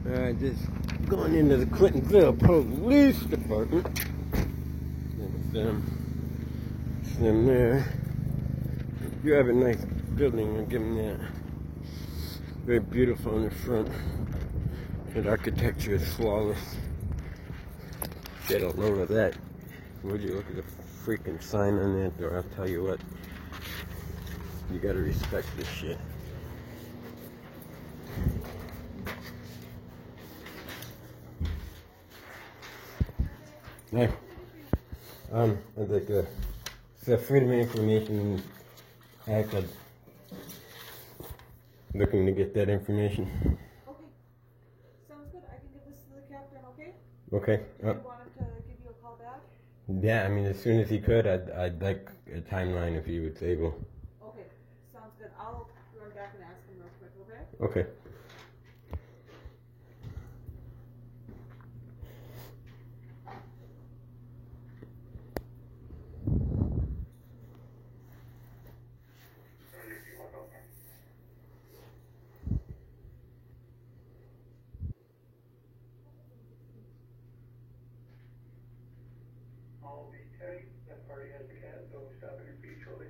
Just going into the Clintonville Police Department. It's them there. You have a nice building, I'll give them that. Very beautiful in the front. And architecture is flawless. They don't know that. Would you look at the freaking sign on that door? I'll tell you what. You gotta respect this shit. Hey, I'd like to, it's a Freedom of Information Act. I'm looking to get that information. Okay, sounds good. I can give this to the captain, okay? Okay. Do you want him to give you a call back? Yeah, I mean, as soon as he could, I'd like a timeline if he was able. Okay, sounds good. I'll run back and ask him real quick, okay? Okay. All be tight. That party has the cat, so we'll stop at your feet shortly.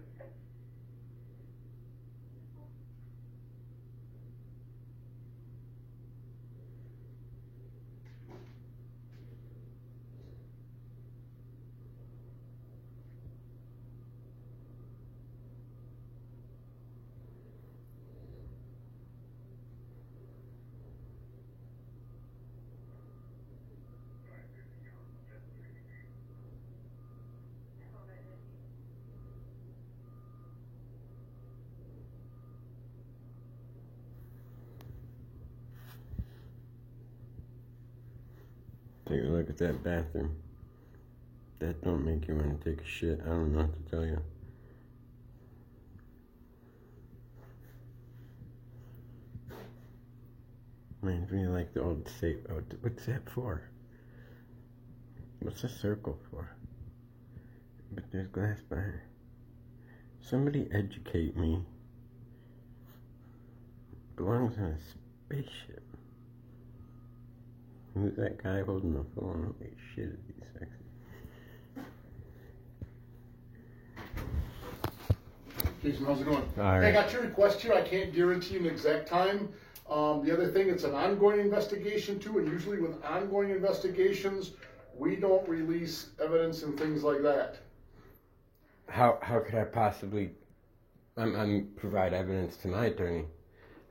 Take a look at that bathroom. That don't make you want to take a shit. I don't know what to tell you. Reminds me like the old safe. Oh, what's that for? What's the circle for? But there's glass behind. Somebody educate me. Belongs on a spaceship. Who's that guy holding the phone? Holy shit, is he sexy. Jason, how's it going? All right. Hey, I got your request here. I can't guarantee an exact time. The other thing, it's an ongoing investigation too, and usually with ongoing investigations, we don't release evidence and things like that. How could I possibly provide evidence to my attorney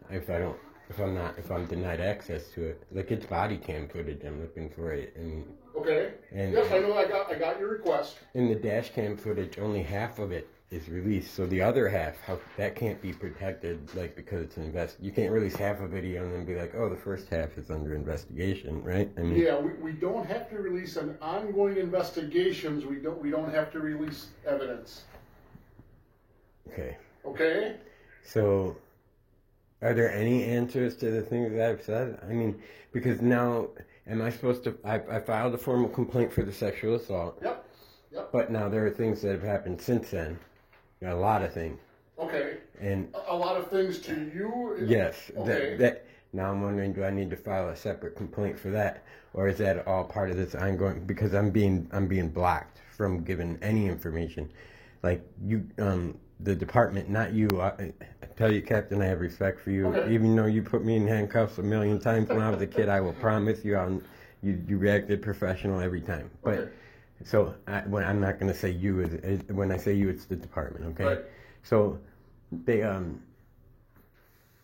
if I'm denied access to it? Like, it's body cam footage, I'm looking for it, and Okay. Yes, I know. I got your request. in the dash cam footage, only half of it is released, so the other half, that can't be protected, like, because it's you can't release half a video and then be like, oh, the first half is under investigation, right? I mean, Yeah, we don't have to release an ongoing investigations. We don't have to release evidence. okay. Okay. So, are there any answers to the things that I've said? I mean, because now, am I supposed to, I filed a formal complaint for the sexual assault. Yep. But now there are things that have happened since then. A lot of things. Okay. And a lot of things to you. yes, Okay. that now I'm wondering, do I need to file a separate complaint for that, or is that all part of this ongoing? Because I'm being blocked from giving any information. Like you, the department, not you. I tell you, Captain, I have respect for you. Okay. Even though you put me in handcuffs a million times when I was a kid, I will promise you, you reacted professional every time. But. Okay. So I'm not going to say you. When I say you, it's the department, okay? Right. So they you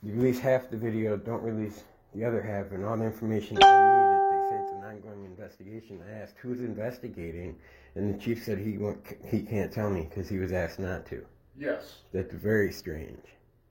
release half the video, don't release the other half, and all the information that I needed. They say it's an ongoing investigation. I asked who's investigating, and the chief said he can't tell me because he was asked not to. Yes. That's very strange.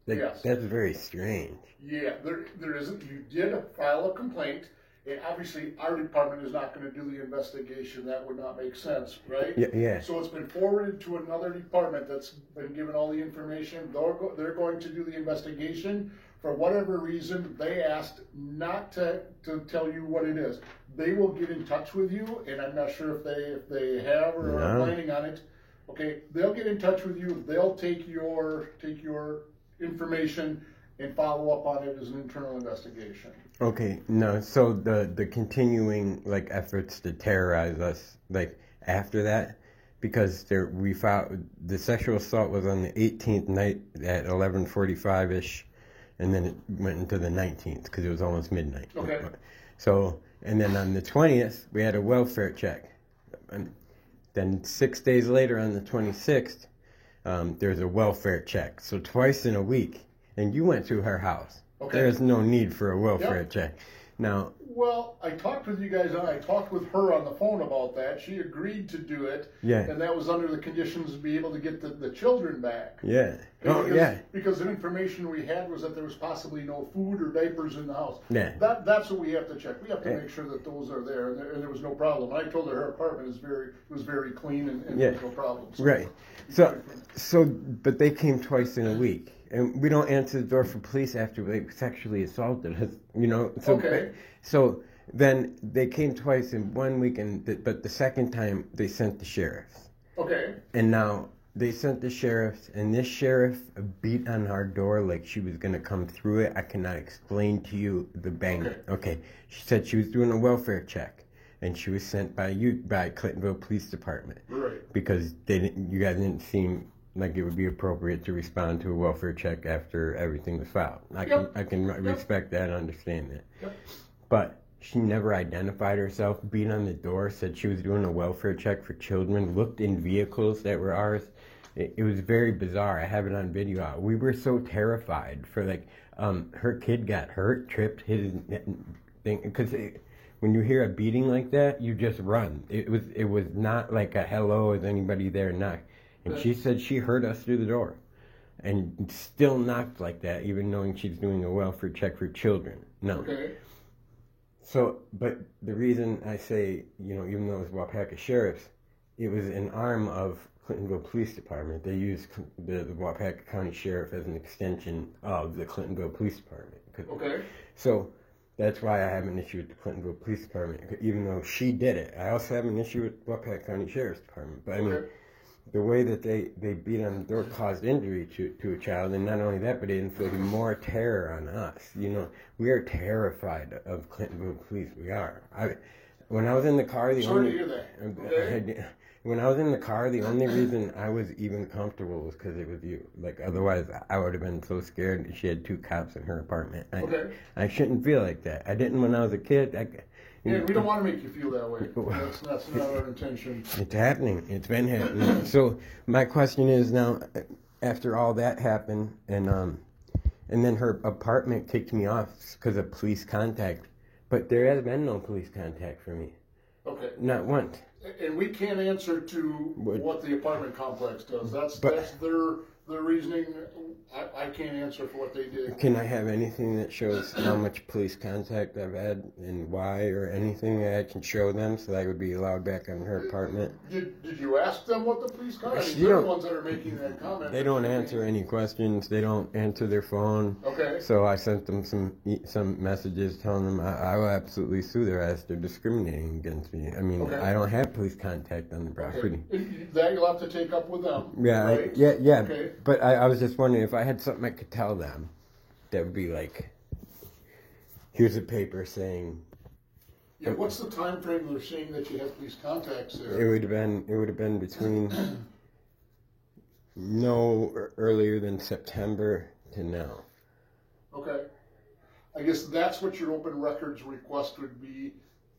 Yes. That's very strange. Yeah, there isn't. You did file a complaint, and obviously our department is not going to do the investigation. That would not make sense, right? Yeah. So it's been forwarded to another department that's been given all the information. They're going to do the investigation. For whatever reason, they asked not to tell you what it is. They will get in touch with you, and I'm not sure if they have or are planning on it. Okay, they'll get in touch with you. They'll take your information and follow up on it as an internal investigation. Okay, no, so the continuing like efforts to terrorize us like after that, because we found the sexual assault was on the 18th night at 11:45 ish, and then it went into the 19th because it was almost midnight. Okay. So and then on the 20th we had a welfare check, and then 6 days later on the 26th, there's a welfare check. So twice in a week, and you went to her house. Okay. There's no need for a welfare Yep. check. Now, Well, I talked with you guys, I talked with her on the phone about that. She agreed to do it. Yeah. And that was under the conditions to be able to get the children back. yeah. Oh, Because- yeah. Because the information we had was that there was possibly no food or diapers in the house. Yeah. That's what we have to check. We have to Yeah. make sure that those are there, and there was no problem. I told her apartment was very clean and Yeah. there was no problems. Right. But they came twice in a week. And we don't answer the door for police after they sexually assaulted us, you know. So, Okay. So then they came twice in 1 week, but the second time they sent the sheriffs. Okay. And now they sent the sheriffs, and this sheriff beat on our door like she was going to come through it. I cannot explain to you the bang. Okay. She said she was doing a welfare check, and she was sent by Clintonville Police Department. Right. Because you guys didn't seem like it would be appropriate to respond to a welfare check after everything was filed. I can respect that and understand that. Yep. But she never identified herself, beat on the door, said she was doing a welfare check for children, looked in vehicles that were ours. It was very bizarre. I have it on video. We were so terrified for her kid got hurt, tripped, hit his thing, because when you hear a beating like that, you just run. It was not like a hello, is anybody there knock. And she said she heard us through the door and still knocked like that, even knowing she's doing a welfare check for children. No. Okay. So, but the reason I say, you know, even though it was Waupaca Sheriff's, it was an arm of Clintonville Police Department. They used the Waupaca County Sheriff as an extension of the Clintonville Police Department. Okay. So that's why I have an issue with the Clintonville Police Department, even though she did it. I also have an issue with Waupaca County Sheriff's Department. But I mean, the way that they beat on the door caused injury to a child, and not only that, but it inflicted more terror on us. You know, we are terrified of Clintonville police. We are. When I was in the car, when I was in the car, the only reason I was even comfortable was because it was you. Like, otherwise, I would have been so scared. She had 2 cops in her apartment. I shouldn't feel like that. I didn't when I was a kid. Yeah, we don't want to make you feel that way. That's not our intention. It's happening. It's been happening. So my question is now, after all that happened, and then her apartment kicked me off because of police contact, but there has been no police contact for me. Okay. Not once. And we can't answer to what the apartment complex does. That's their reasoning. I can't answer for what they did. Can I have anything that shows how much police contact I've had and why, or anything that I can show them so that I would be allowed back in her apartment? Did you ask them what the police comment? You They're don't- the ones that are making that comment. They don't answer any questions. They don't answer their phone. Okay. So I sent them some messages telling them I will absolutely sue their ass. They're discriminating against me. I mean, Okay. I don't have police contact on the property. That you'll have to take up with them. Yeah, right? yeah. Okay. But I was just wondering if I had something I could tell them that would be like, here's a paper saying. Yeah, what's the time frame they're saying that you have police contacts there? It would have been between earlier than September to now. Okay. I guess that's what your open records request would be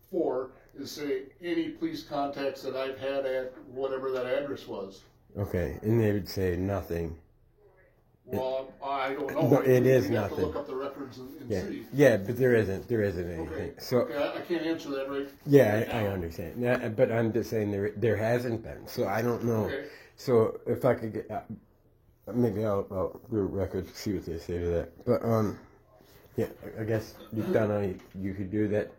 for, is say any police contacts that I've had at whatever that address was. Okay, and they would say nothing. Well, I don't know. No, it is We have to nothing. look up the records and Yeah, see. yeah, but there isn't anything. Okay. So Okay, I can't answer that right. yeah, I understand. Yeah, but I'm just saying there hasn't been. So I don't know. Okay. So if I could get, maybe I'll do a record to see what they say to that. But yeah, I guess you've done all you could do that.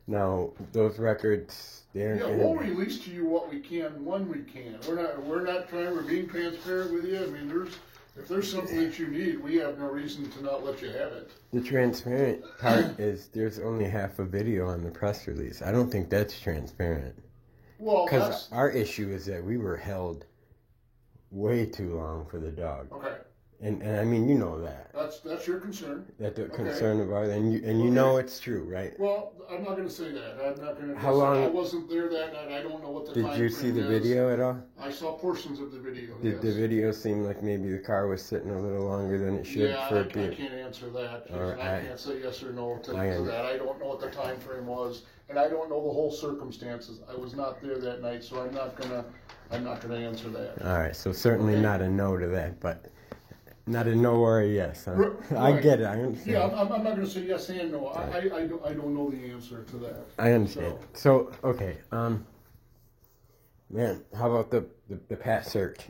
Now those records, they're Yeah, we'll release to you what we can when we can. We're not trying. We're being transparent with you. I mean, if there's something that you need, we have no reason to not let you have it. The transparent part is there's only half a video on the press release. I don't think that's transparent. Well, Because that's our issue is that we were held way too long for the dog. okay. And I mean, you know that. That's your concern. That the Okay. concern of ours, and you know it's true, right? Well, I'm not gonna say that. I'm not gonna. How long- I wasn't there that night. I don't know what the Did time you see frame the is. video at all? I saw portions of the video. Did yes. the video seem like maybe the car was sitting a little longer than it should Yeah, for I it to? can't answer that. Jason. All right. I can't say yes or no to I am. that. I don't know what the time frame was, and I don't know the whole circumstances. I was not there that night, so I'm not gonna answer that. All right, so certainly Okay. not a no to that, but not a no or a yes. Huh? I Right. get it. I understand. Yeah, I'm not gonna say yes and no. I don't know the answer to that. I understand. So okay, man, how about the PAT search?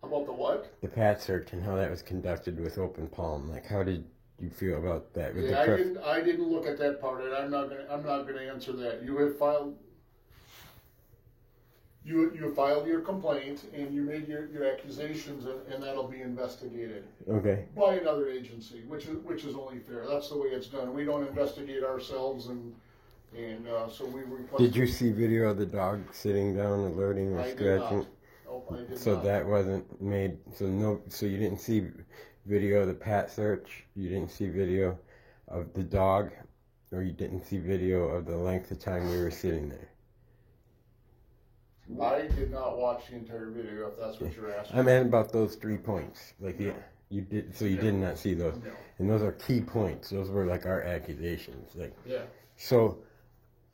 About the what? The PAT search and how that was conducted with Open Palm. Like, how did you feel about that? With Yeah, the I didn't look at that part, and I'm not gonna answer that. You have filed. You filed your complaint and you made your accusations, and that'll be investigated Okay. by another agency, which is only fair. That's the way it's done. We don't investigate ourselves, and so we request. Did you see video of the dog sitting down, alerting or I did scratching? not. Nope, I did So not. that wasn't made. So you didn't see video of the PAT search. You didn't see video of the dog, or you didn't see video of the length of time we were sitting there. I did not watch the entire video, if that's what you're asking. I meant about those 3 points. Like you did. So you did not see those, No. and those are key points. Those were like our accusations. Like Yeah. so,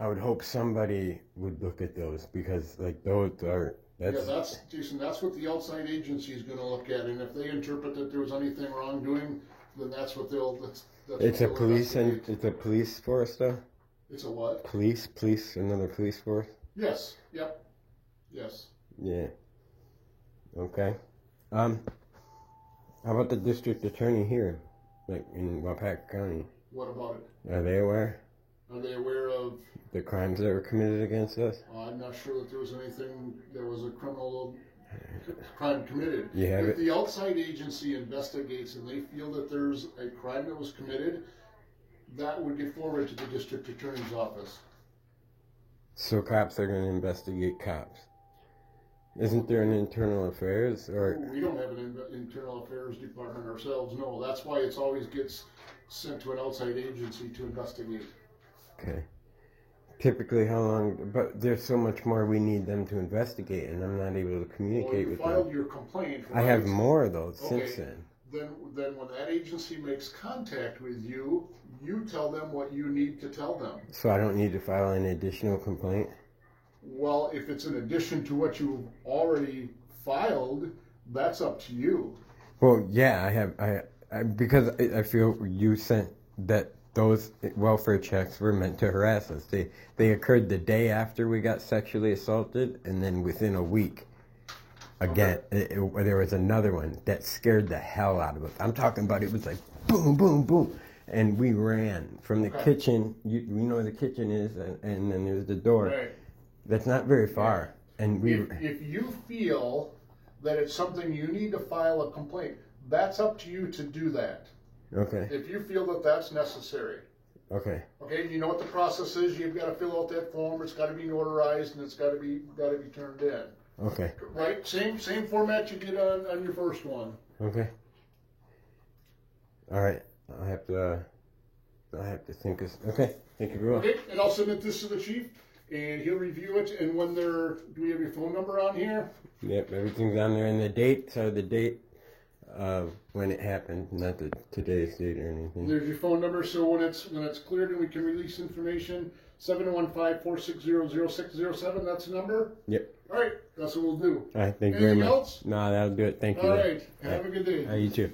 I would hope somebody would look at those because like those are. That's Jason. That's what the outside agency is going to look at, and if they interpret that there was anything wrongdoing, then that's what they'll. That's It's a what they'll police and investigate. it's a police force though. It's a what? Police, another police force. Yes. Yep. Yes. Yeah. Okay. How about the district attorney here, like in Waupaca County? What about it? Are they aware Are they aware of? the crimes that were committed against us? I'm not sure that there was anything. There was a criminal crime committed. You have If it? the outside agency investigates and they feel that there's a crime that was committed, that would get forwarded to the district attorney's office. So cops are going to investigate cops. Isn't there an internal affairs or? We don't have an internal affairs department ourselves, no. That's why it's always gets sent to an outside agency to investigate. Okay. Typically, how long? But there's so much more we need them to investigate, and I'm not able to Well, communicate you with filed them. your complaint. I have right? more of those since Okay. then. Then when that agency makes contact with you, you tell them what you need to tell them. So I don't need to file an additional complaint. Well, if it's in addition to what you've already filed, that's up to you. Well, yeah, I have. Because I feel you sent that those welfare checks were meant to harass us. They occurred the day after we got sexually assaulted, and then within a week, again, there was another one that scared the hell out of us. I'm talking about it was like boom, boom, boom, and we ran from the Okay. kitchen. You know where the kitchen is, and then there's the door. Right. That's not very far, and we. If you feel that it's something you need to file a complaint, that's up to you to do that. Okay. If you feel that that's necessary. Okay. Okay, you know what the process is. You've got to fill out that form. It's got to be notarized and it's got to be turned in. Okay. Right? Same format you did on your first one. Okay. All right. I'll have to think of. Okay. Thank you very much. Okay, and I'll submit this to the chief, and he'll review it. And when do we have your phone number on here? Yep. Everything's on there, and the date. So the date of when it happened, not today's date or anything. There's your phone number. So when it's cleared and we can release information, 715-460-0607. That's the number. Yep. All right, that's what we'll do. All right. Thank you very Anything much. else? No, that'll do it. Thank you. All right. Have a good day. You too.